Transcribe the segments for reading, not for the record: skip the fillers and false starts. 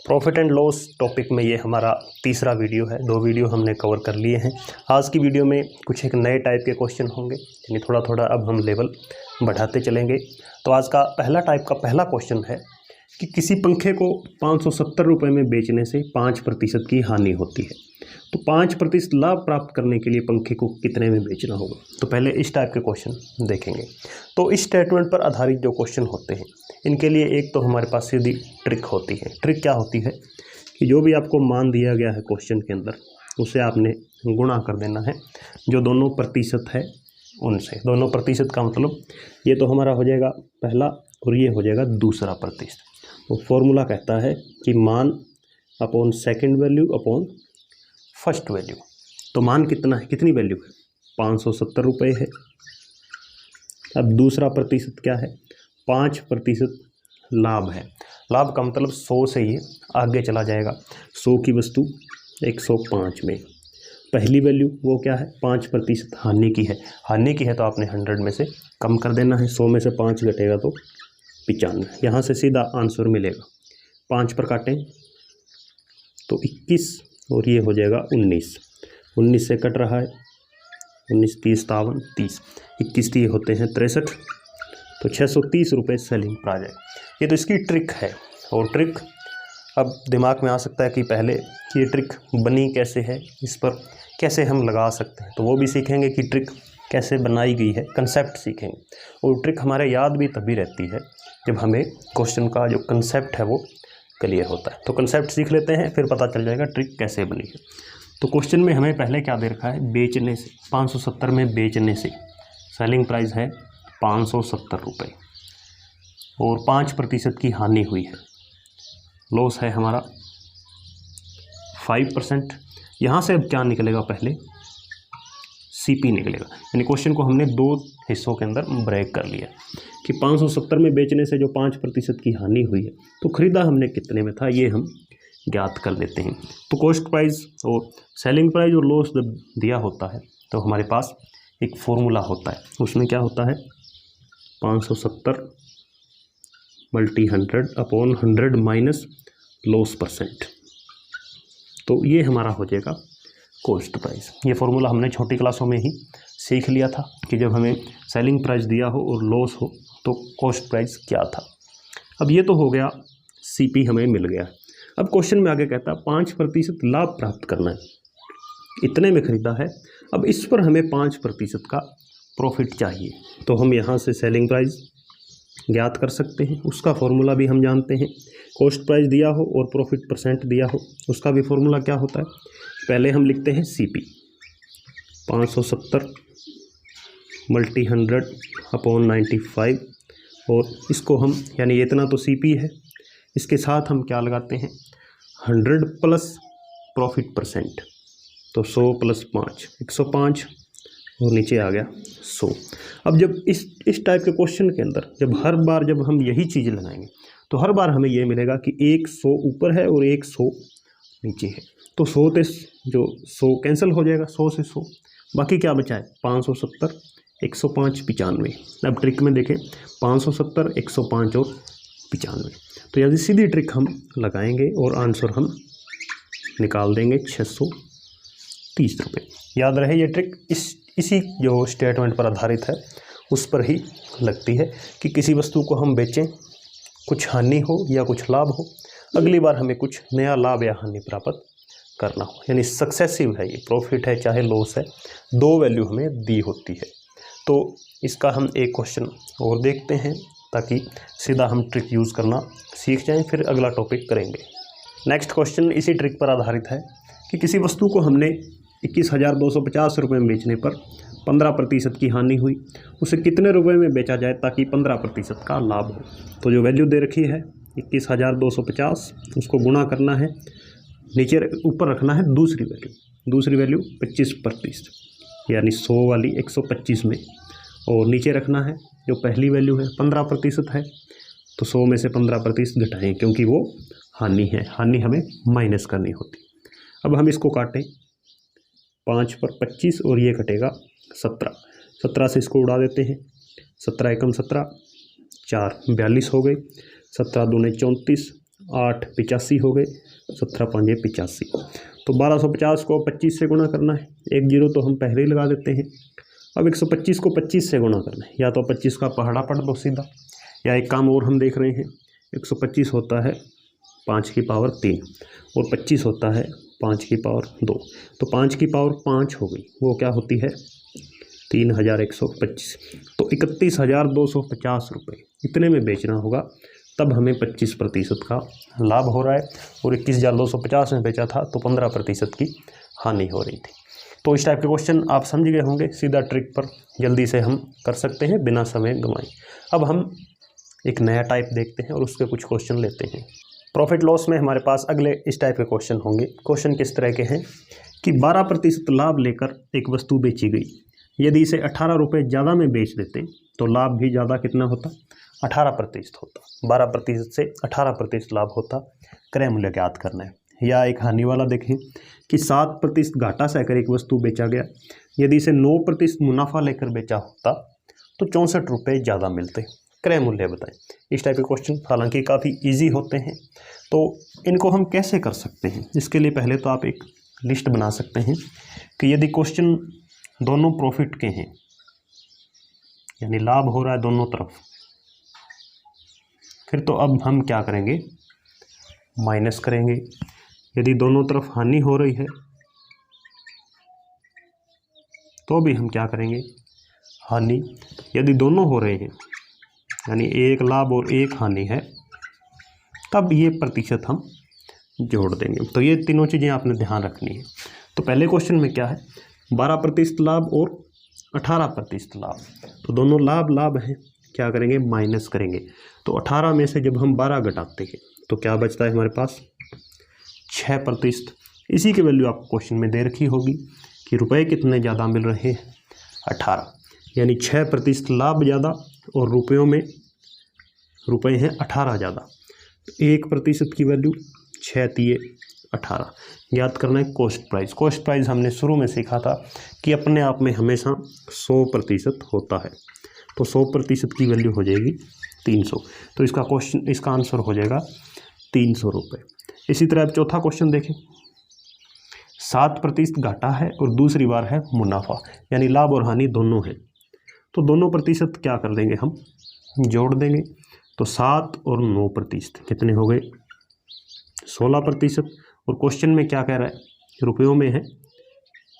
Profit and loss topic में ये हमारा तीसरा वीडियो है। 2 वीडियो हमने कवर कर लिए हैं। आज की वीडियो में कुछ एक नए टाइप के क्वेश्चन होंगे, यानी थोड़ा थोड़ा अब हम लेवल बढ़ाते चलेंगे। तो आज का पहला क्वेश्चन है कि किसी पंखे को 570 रुपये में बेचने से 5% की हानि होती है, तो 5% लाभ प्राप्त करने के लिए पंखे को कितने में बेचना होगा। तो पहले इस टाइप के क्वेश्चन देखेंगे। तो इस स्टेटमेंट पर आधारित जो क्वेश्चन होते हैं, इनके लिए एक तो हमारे पास सीधी ट्रिक होती है। ट्रिक क्या होती है कि जो भी आपको मान दिया गया है क्वेश्चन के अंदर, उसे आपने गुणा कर देना है जो दोनों प्रतिशत है उनसे। दोनों प्रतिशत का मतलब ये तो हमारा हो जाएगा पहला और ये हो जाएगा दूसरा प्रतिशत। तो फॉर्मूला कहता है कि मान upon second value upon first value. तो मान कितना है, कितनी वैल्यू है, 570 रुपये है। अब दूसरा प्रतिशत क्या है, 5% लाभ है। लाभ का मतलब 100 से ये आगे चला जाएगा, 100 की वस्तु 105 में। पहली वैल्यू वो क्या है, 5% हानि की है। हानि की है तो आपने 100 में से कम कर देना है। 100 में से 5 घटेगा तो 95। यहाँ से सीधा आंसर मिलेगा। 5 पर काटें तो 21 और ये हो जाएगा 19। 19 से कट रहा है 19, 30, 57, 30, 21 ये होते हैं 63। तो 630 रुपये सेलिंग प्राइस है। ये तो इसकी ट्रिक है। और ट्रिक अब दिमाग में आ सकता है कि पहले ये ट्रिक बनी कैसे है, इस पर कैसे हम लगा सकते हैं, तो वो भी सीखेंगे कि ट्रिक कैसे बनाई गई है, कंसेप्ट सीखेंगे। और ट्रिक हमारे याद भी तभी रहती है जब हमें क्वेश्चन का जो कंसेप्ट है वो क्लियर होता है। तो कंसेप्ट सीख लेते हैं, फिर पता चल जाएगा ट्रिक कैसे बनी है। तो क्वेश्चन में हमें पहले क्या दे रखा है, बेचने से 570 में बेचने से सेलिंग प्राइस है 570 रुपये और 5% की हानि हुई है। लॉस है हमारा 5%। यहाँ से अब क्या निकलेगा, पहले सीपी निकलेगा। यानी क्वेश्चन को हमने 2 हिस्सों के अंदर ब्रेक कर लिया कि 570 में बेचने से जो 5% की हानि हुई है, तो ख़रीदा हमने कितने में था, ये हम ज्ञात कर लेते हैं। तो कॉस्ट प्राइस और सेलिंग प्राइस और लॉस जब दिया होता है तो हमारे पास एक फॉर्मूला होता है। उसमें क्या होता है, 570 multi 100 upon 100 minus loss percent. तो ये हमारा हो जाएगा कॉस्ट प्राइस। ये फॉर्मूला हमने छोटी क्लासों में ही सीख लिया था कि जब हमें सेलिंग प्राइस दिया हो और लॉस हो तो कॉस्ट प्राइस क्या था। अब ये तो हो गया, सीपी हमें मिल गया। अब क्वेश्चन में आगे कहता है 5% लाभ प्राप्त करना है, इतने में ख़रीदा है। अब इस पर हमें 5% का प्रॉफिट चाहिए। तो हम यहाँ से सेलिंग प्राइस ज्ञात कर सकते हैं, उसका फॉर्मूला भी हम जानते हैं। कॉस्ट प्राइस दिया हो और प्रॉफिट परसेंट दिया हो, उसका भी फॉर्मूला क्या होता है, पहले हम लिखते हैं सीपी 570 मल्टी 100 अपॉन 95 और इसको हम, यानी इतना तो सीपी है, इसके साथ हम क्या लगाते हैं 100 प्लस प्रॉफिट परसेंट। तो 100 प्लस 5 105 और नीचे आ गया 100। अब जब इस टाइप के क्वेश्चन के अंदर हर बार जब हम यही चीज़ लगाएंगे तो हर बार हमें ये मिलेगा कि 100 ऊपर है और 100 नीचे है। तो 100 से जो 100 कैंसिल हो जाएगा, 100 से 100, बाकी क्या बचा है 570 105 95। अब ट्रिक में देखें 570 105 और 95। तो यदि सीधी ट्रिक हम लगाएंगे और आंसर हम निकाल देंगे 630 रुपये। याद रहे ये ट्रिक इसी जो स्टेटमेंट पर आधारित है उस पर ही लगती है कि किसी वस्तु को हम बेचें, कुछ हानि हो या कुछ लाभ हो, अगली बार हमें कुछ नया लाभ या हानि प्राप्त करना हो। यानी सक्सेसिव है ये, प्रॉफिट है चाहे लॉस है, 2 वैल्यू हमें दी होती है। तो इसका हम एक क्वेश्चन और देखते हैं ताकि सीधा हम ट्रिक यूज़ करना सीख जाएं, फिर अगला टॉपिक करेंगे। नेक्स्ट क्वेश्चन इसी ट्रिक पर आधारित है कि किसी वस्तु को हमने 21,250 रुपये में बेचने पर 15% की हानि हुई, उसे कितने रुपए में बेचा जाए ताकि 15% का लाभ हो। तो जो वैल्यू दे रखी है 21,250, उसको गुणा करना है, नीचे ऊपर रखना है दूसरी वैल्यू 25%, यानी 100 वाली 125 में, और नीचे रखना है जो पहली वैल्यू है 15% है, तो 100 में से 15% घटाएँ क्योंकि वो हानि है, हानि हमें माइनस करनी होती। अब हम इसको काटें, 5 पर 25 और ये कटेगा 17। 17 से इसको उड़ा देते हैं, 17 एकम 17, 4 42 हो गई, 17 दूने 34 8 85 हो गए, 17 5 85। तो 1250 को 25 से गुणा करना है, एक जीरो तो हम पहले ही लगा देते हैं। अब 125 को 25 से गुणा करना है, या तो 25 का पहाड़ा पढ़ दो सीधा, या एक काम और हम देख रहे हैं। 125 होता है 5 की पावर 3 और 25 होता है 5 की पावर 2, तो 5 की पावर 5 हो गई, वो क्या होती है 3125। तो 31,250 रुपये इतने में बेचना होगा, तब हमें 25% का लाभ हो रहा है। और 21,250 में बेचा था तो 15% की हानि हो रही थी। तो इस टाइप के क्वेश्चन आप समझ गए होंगे, सीधा ट्रिक पर जल्दी से हम कर सकते हैं बिना समय गंवाए। अब हम एक नया टाइप देखते हैं और उसके कुछ क्वेश्चन लेते हैं। प्रॉफिट लॉस में हमारे पास अगले इस टाइप के क्वेश्चन होंगे। क्वेश्चन किस तरह के हैं कि 12% लाभ लेकर एक वस्तु बेची गई, यदि इसे 18 रुपये ज़्यादा में बेच देते तो लाभ भी ज़्यादा कितना होता, 18% होता। 12% से 18% लाभ होता, क्रय मूल्य ज्ञात करना है। या एक हानि वाला देखें कि 7% घाटा सहकर एक वस्तु बेचा गया, यदि इसे 9% मुनाफा लेकर बेचा होता तो 64 रुपये ज़्यादा मिलते, क्रय मूल्य बताएं। इस टाइप के क्वेश्चन हालांकि काफ़ी इजी होते हैं, तो इनको हम कैसे कर सकते हैं, इसके लिए पहले तो आप एक लिस्ट बना सकते हैं कि यदि क्वेश्चन दोनों प्रॉफिट के हैं, यानी लाभ हो रहा है दोनों तरफ, फिर तो अब हम क्या करेंगे, माइनस करेंगे। यदि दोनों तरफ हानि हो रही है तो भी हम क्या करेंगे, हानि। यदि दोनों हो रहे हैं, यानी एक लाभ और एक हानि है, तब ये प्रतिशत हम जोड़ देंगे। तो ये तीनों चीज़ें आपने ध्यान रखनी है। तो पहले क्वेश्चन में क्या है, 12% लाभ और 18% लाभ, तो दोनों लाभ हैं, क्या करेंगे, माइनस करेंगे। तो 18 में से जब हम 12 घटाते हैं तो क्या बचता है हमारे पास, 6%। इसी की वैल्यू आपको क्वेश्चन में दे रखी होगी कि रुपए कितने ज़्यादा मिल रहे हैं, 18, यानी 6% लाभ ज़्यादा और रुपयों में रुपए हैं 18 ज़्यादा। 1% की वैल्यू 6 तिये 18। याद करना है कॉस्ट प्राइस। कॉस्ट प्राइस हमने शुरू में सीखा था कि अपने आप में हमेशा 100% होता है, तो 100% की वैल्यू हो जाएगी 300। तो इसका आंसर हो जाएगा 300 रुपये। इसी तरह अब चौथा क्वेश्चन देखें, 7% घाटा है और दूसरी बार है मुनाफा, यानी लाभ और हानि दोनों है। तो दोनों प्रतिशत क्या कर देंगे, हम जोड़ देंगे। तो 7 और 9% कितने हो गए, 16%। और क्वेश्चन में क्या कह रहा है, रुपयों में है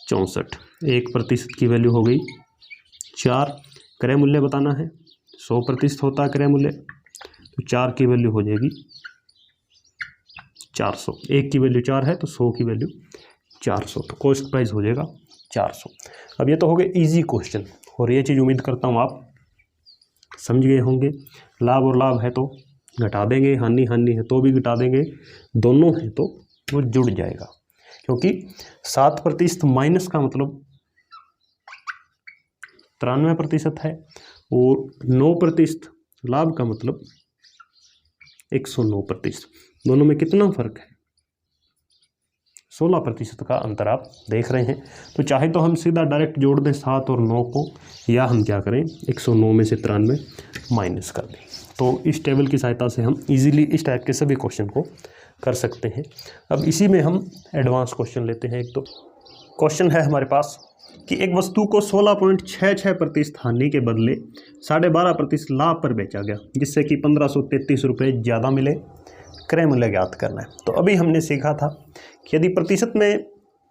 64, 1% की वैल्यू हो गई 4। क्रय मूल्य बताना है, 100% होता है क्रय मूल्य, तो 4 की वैल्यू हो जाएगी 400। 1 की वैल्यू 4 है तो 100 की वैल्यू 400, तो कॉस्ट प्राइस हो जाएगा 400। अब ये तो हो गए इजी क्वेश्चन, और ये चीज़ उम्मीद करता हूँ आप समझ गए होंगे। लाभ और लाभ है तो घटा देंगे, हानि है तो भी घटा देंगे, दोनों है तो वो जुड़ जाएगा, क्योंकि 7% माइनस का मतलब 93% है, और 9% लाभ का मतलब 109%। दोनों में कितना फर्क है, 16% का अंतर आप देख रहे हैं। तो चाहे तो हम सीधा डायरेक्ट जोड़ दें 7 और 9 को, या हम क्या करें 109 में से 93 माइनस कर दें। तो इस टेबल की सहायता से हम इजीली इस टाइप के सभी क्वेश्चन को कर सकते हैं। अब इसी में हम एडवांस क्वेश्चन लेते हैं। एक तो क्वेश्चन है हमारे पास कि एक वस्तु को 16.66% हानि के बदले 12.5% लाभ पर बेचा गया, जिससे कि 1533 रुपये ज़्यादा मिले, क्रय मूल्य ज्ञात करना है। तो अभी हमने सीखा था कि यदि प्रतिशत में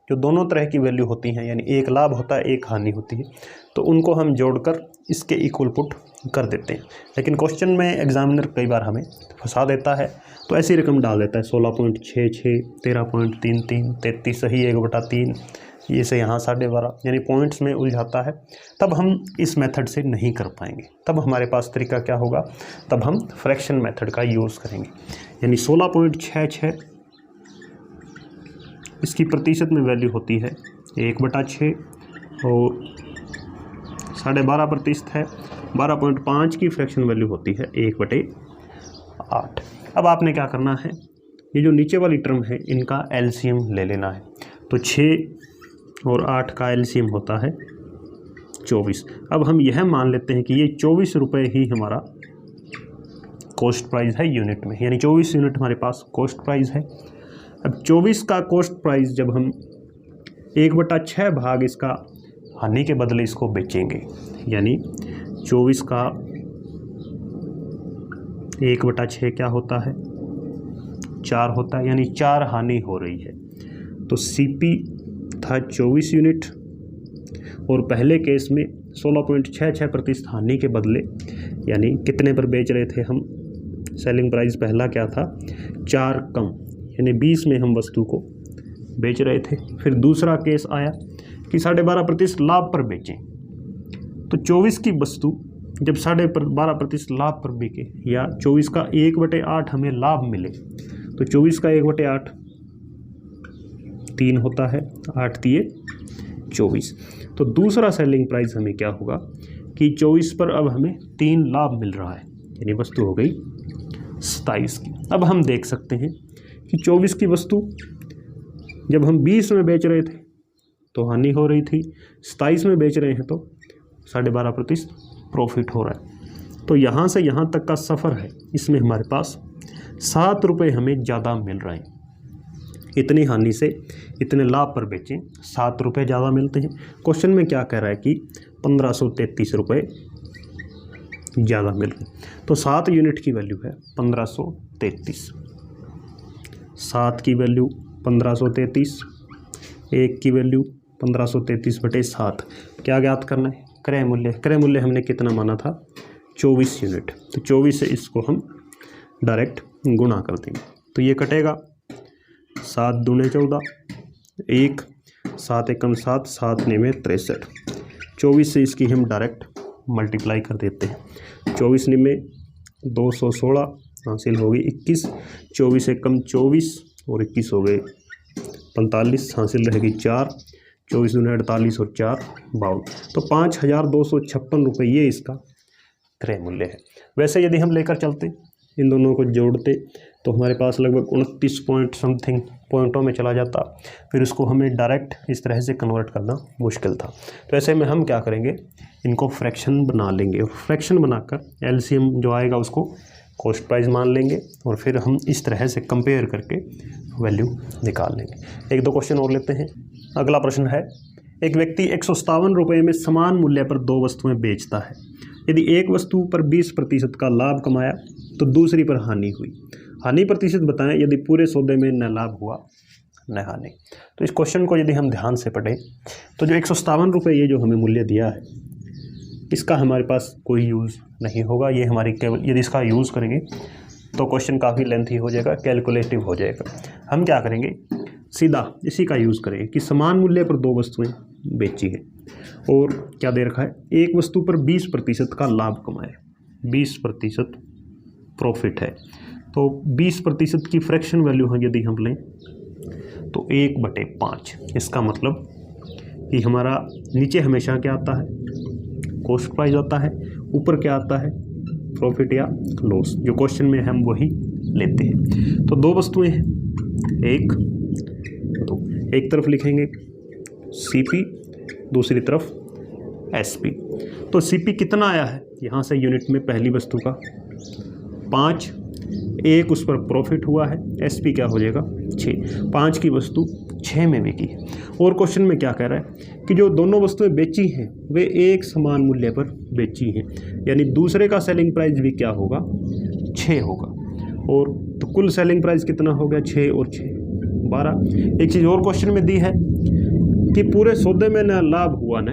जो दोनों तरह की वैल्यू होती हैं, यानी एक लाभ होता है एक हानि होती है, तो उनको हम जोड़कर इसके इक्वल पुट कर देते हैं। लेकिन क्वेश्चन में एग्जामिनर कई बार हमें फंसा देता है, तो ऐसी रकम डाल देता है 16.66, 13.33, 33 सही 1/3, ये से यहाँ 12.5, यानी पॉइंट्स में उलझाता है। तब हम इस मेथड से नहीं कर पाएंगे, तब हमारे पास तरीका क्या होगा, तब हम फ्रैक्शन मेथड का यूज़ करेंगे। यानी 16.66 इसकी प्रतिशत में वैल्यू होती है 1/6, और 12.5% है, 12.5 की फ्रैक्शन वैल्यू होती है 1/8। अब आपने क्या करना है, ये जो नीचे वाली टर्म है इनका एलसीएम ले लेना है। तो 6 और 8 का एलसीएम होता है 24। अब हम यह मान लेते हैं कि ये 24 रुपये ही हमारा कॉस्ट प्राइस है यूनिट में, यानी 24 यूनिट हमारे पास कॉस्ट प्राइस है। अब 24 का कॉस्ट प्राइस जब हम 1/6 भाग इसका हानि के बदले इसको बेचेंगे, यानी 24 का 1/6 क्या होता है, 4 होता है, यानी 4 हानि हो रही है। तो CP था 24 यूनिट और पहले केस में 16.66% हानि के बदले, यानी कितने पर बेच रहे थे हम, सेलिंग प्राइस पहला क्या था, 4 कम, यानी 20 में हम वस्तु को बेच रहे थे। फिर दूसरा केस आया कि 12.5% लाभ पर बेचें। तो 24 की वस्तु जब 12.5% लाभ पर बिके या 24 का 1/8 हमें लाभ मिले, तो 24 का 1/8 3 होता है, 8 दिए 24। तो दूसरा सेलिंग प्राइस हमें क्या होगा कि 24 पर अब हमें 3 लाभ मिल रहा है, यानी वस्तु हो गई 27 की। अब हम देख सकते हैं कि 24 की वस्तु जब हम 20 में बेच रहे थे तो हानि हो रही थी, 27 में बेच रहे हैं तो 12.5% प्रॉफिट हो रहा है। तो यहाँ से यहाँ तक का सफ़र है, इसमें हमारे पास 7 रुपये हमें ज़्यादा मिल रहे हैं। इतनी हानि से इतने लाभ पर बेचें, 7 रुपये ज़्यादा मिलते हैं। क्वेश्चन में क्या कह रहा है कि 1533 रुपये ज़्यादा मिल रहे हैं। तो 7 यूनिट की वैल्यू है 1533, 7 की वैल्यू 1533, 1 की वैल्यू 1533/7। क्या ज्ञात करना है, क्रय मूल्य। क्रय मूल्य हमने कितना माना था, 24 यूनिट। तो 24 से इसको हम डायरेक्ट गुणा कर देंगे, तो ये कटेगा 7 दूने 14, 1 7 एकम 7, 7 9 63। 24 से इसकी हम डायरेक्ट मल्टीप्लाई कर देते हैं। 24 9 216 हासिल हो गई 21, 24 एकम 24 और 21 हो गए 45, हासिल रहेगी 4, 24 दूने 48 और 4 52। तो 5256 रुपये ये इसका क्रय मूल्य है। वैसे यदि हम लेकर चलते, इन दोनों को जोड़ते, तो हमारे पास लगभग 29 पॉइंट समथिंग पॉइंटों में चला जाता। फिर उसको हमें डायरेक्ट इस तरह से कन्वर्ट करना मुश्किल था। तो ऐसे में हम क्या करेंगे, इनको फ्रैक्शन बना लेंगे और फ्रैक्शन बनाकर एलसीएम जो आएगा उसको कॉस्ट प्राइस मान लेंगे और फिर हम इस तरह से कंपेयर करके वैल्यू निकाल लेंगे। 1-2 क्वेश्चन और लेते हैं। अगला प्रश्न है, एक व्यक्ति 157 रुपये में समान मूल्य पर 2 वस्तुएं बेचता है। यदि एक वस्तु पर 20% का लाभ कमाया तो दूसरी पर हानि हुई। हानि प्रतिशत बताएं यदि पूरे सौदे में न लाभ हुआ न हानि। तो इस क्वेश्चन को यदि हम ध्यान से पढ़ें तो जो 157 रुपये ये जो हमें मूल्य दिया है, इसका हमारे पास कोई यूज़ नहीं होगा। ये हमारी केवल, यदि इसका यूज़ करेंगे तो क्वेश्चन काफ़ी लेंथी हो जाएगा, कैलकुलेटिव हो जाएगा। हम क्या करेंगे, सीधा इसी का यूज़ करेंगे कि समान मूल्य पर 2 वस्तुएं बेची है और क्या दे रखा है, एक वस्तु पर 20% का लाभ कमाया, 20% प्रॉफिट है। तो 20% की फ्रैक्शन वैल्यू है यदि हम लें तो 1/5। इसका मतलब कि हमारा नीचे हमेशा क्या आता है, कॉस्ट प्राइस आता है, ऊपर क्या आता है, प्रॉफिट या लॉस। जो क्वेश्चन में हम वही लेते हैं। तो 2 वस्तुएं हैं, एक तरफ लिखेंगे CP, दूसरी तरफ SP। तो CP कितना आया है, यहाँ से यूनिट में पहली वस्तु का 5, 1 उस पर प्रॉफिट हुआ है, SP क्या हो जाएगा 6। 5 की वस्तु 6 में बिकी है। और क्वेश्चन में क्या कह रहा है कि जो दोनों वस्तुएं बेची हैं वे एक समान मूल्य पर बेची हैं, यानी दूसरे का सेलिंग प्राइस भी क्या होगा, 6 होगा। और तो कुल सेलिंग प्राइस कितना हो गया, 6 और 6 12। एक चीज़ और क्वेश्चन में दी है कि पूरे सौदे में न लाभ हुआ न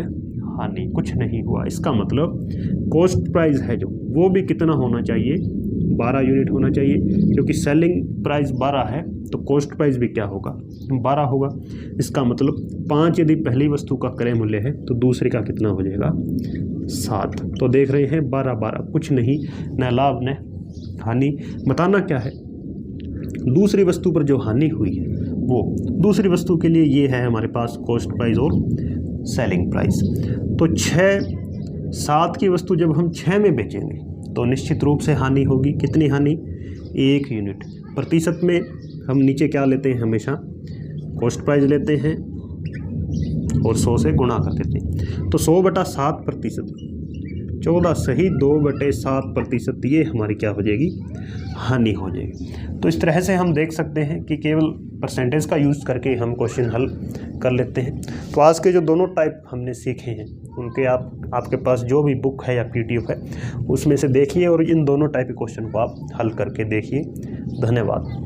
हानि, कुछ नहीं हुआ। इसका मतलब कॉस्ट प्राइस है जो, वो भी कितना होना चाहिए, 12 यूनिट होना चाहिए, क्योंकि सेलिंग प्राइस 12 है तो कॉस्ट प्राइस भी क्या होगा, 12 होगा। इसका मतलब 5 यदि पहली वस्तु का क्रय मूल्य है तो दूसरे का कितना हो जाएगा, 7। तो देख रहे हैं 12, कुछ नहीं, न लाभ न हानि। बताना क्या है, दूसरी वस्तु पर जो हानि हुई है वो दूसरी वस्तु के लिए ये है हमारे पास कॉस्ट प्राइस और सेलिंग प्राइस। तो 7 की वस्तु जब हम 6 में बेचेंगे तो निश्चित रूप से हानि होगी। कितनी हानि, 1 यूनिट। प्रतिशत में हम नीचे क्या लेते हैं, हमेशा कॉस्ट प्राइस लेते हैं और 100 से गुणा कर देते हैं। तो 100/7% 14 सही, 2/7%, ये हमारी क्या हो जाएगी, हानि हो जाएगी। तो इस तरह से हम देख सकते हैं कि केवल परसेंटेज का यूज़ करके हम क्वेश्चन हल कर लेते हैं। तो आज के जो दोनों टाइप हमने सीखे हैं उनके आपके पास जो भी बुक है या PDF है उसमें से देखिए और इन दोनों टाइप के क्वेश्चन को आप हल करके देखिए। धन्यवाद।